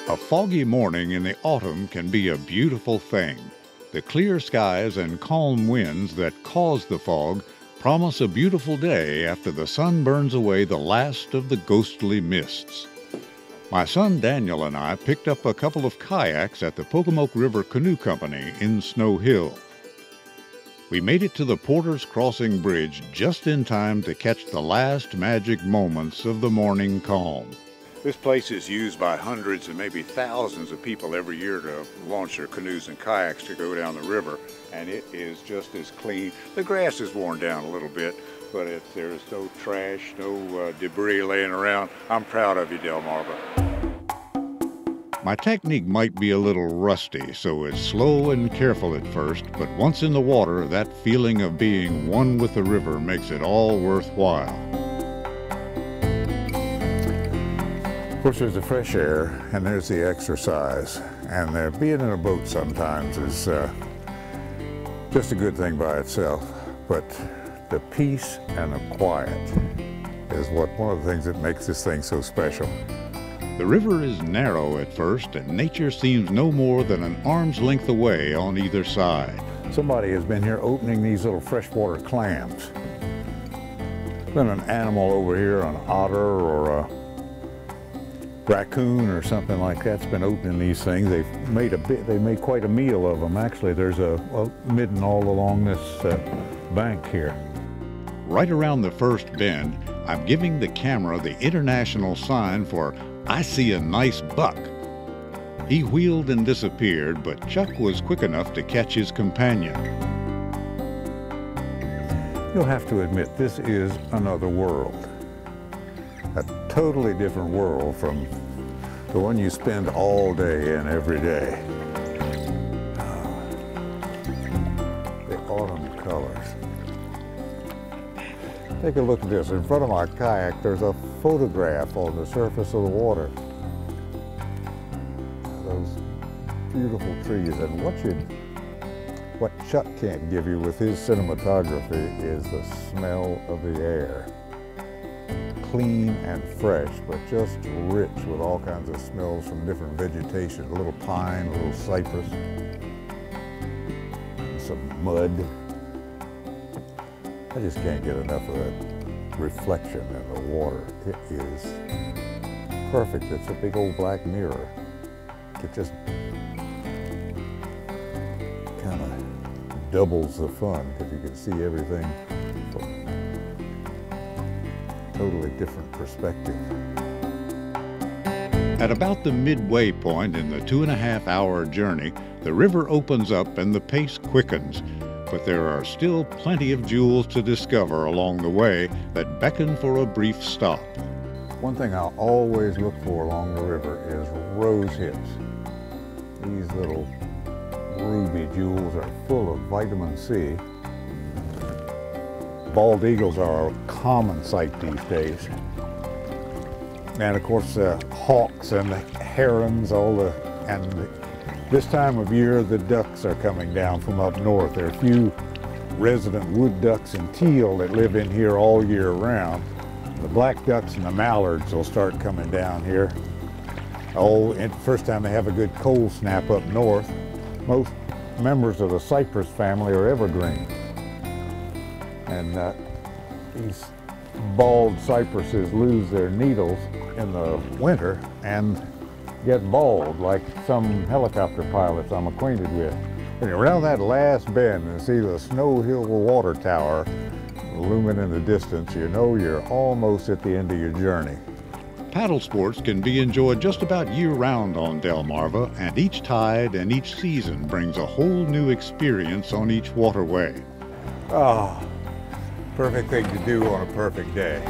A foggy morning in the autumn can be a beautiful thing. The clear skies and calm winds that cause the fog promise a beautiful day after the sun burns away the last of the ghostly mists. My son Daniel and I picked up a couple of kayaks at the Pocomoke River Canoe Company in Snow Hill. We made it to the Porter's Crossing Bridge just in time to catch the last magic moments of the morning calm. This place is used by hundreds and maybe thousands of people every year to launch their canoes and kayaks to go down the river, and it is just as clean. The grass is worn down a little bit, but there's no trash, no debris laying around. I'm proud of you, Delmarva. My technique might be a little rusty, so it's slow and careful at first, but once in the water, that feeling of being one with the river makes it all worthwhile. Of course, there's the fresh air and there's the exercise, and being in a boat sometimes is just a good thing by itself, but the peace and the quiet is one of the things that makes this thing so special. The river is narrow at first, and nature seems no more than an arm's length away on either side. Somebody has been here opening these little freshwater clams. Been an animal over here, an otter or a raccoon or something like that's been opening these things. They made quite a meal of them. Actually, there's a midden all along this bank here. Right around the first bend, I'm giving the camera the international sign for "I see a nice buck." He wheeled and disappeared, but Chuck was quick enough to catch his companion. You'll have to admit, this is another world. A totally different world from the one you spend all day in every day. The autumn colors. Take a look at this. In front of my kayak, there's a photograph on the surface of the water. Those beautiful trees. And what Chuck can't give you with his cinematography is the smell of the air. Clean and fresh, but just rich with all kinds of smells from different vegetation. A little pine, a little cypress, and some mud. I just can't get enough of that reflection in the water. It is perfect. It's a big old black mirror. It just kind of doubles the fun because you can see everything from a totally different perspective. At about the midway point in the 2.5-hour journey, the river opens up and the pace quickens. But there are still plenty of jewels to discover along the way that beckon for a brief stop. One thing I'll always look for along the river is rose hips. These little ruby jewels are full of vitamin C. Bald eagles are a common sight these days. And of course the hawks and the herons, this time of year, the ducks are coming down from up north. There are a few resident wood ducks and teal that live in here all year round. The black ducks and the mallards will start coming down here. And first time they have a good cold snap up north. Most members of the cypress family are evergreen. And these bald cypresses lose their needles in the winter and get bald, like some helicopter pilots I'm acquainted with. And around that last bend and see the Snow Hill water tower looming in the distance, you know you're almost at the end of your journey. Paddle sports can be enjoyed just about year-round on Delmarva, and each tide and each season brings a whole new experience on each waterway. Oh, perfect thing to do on a perfect day.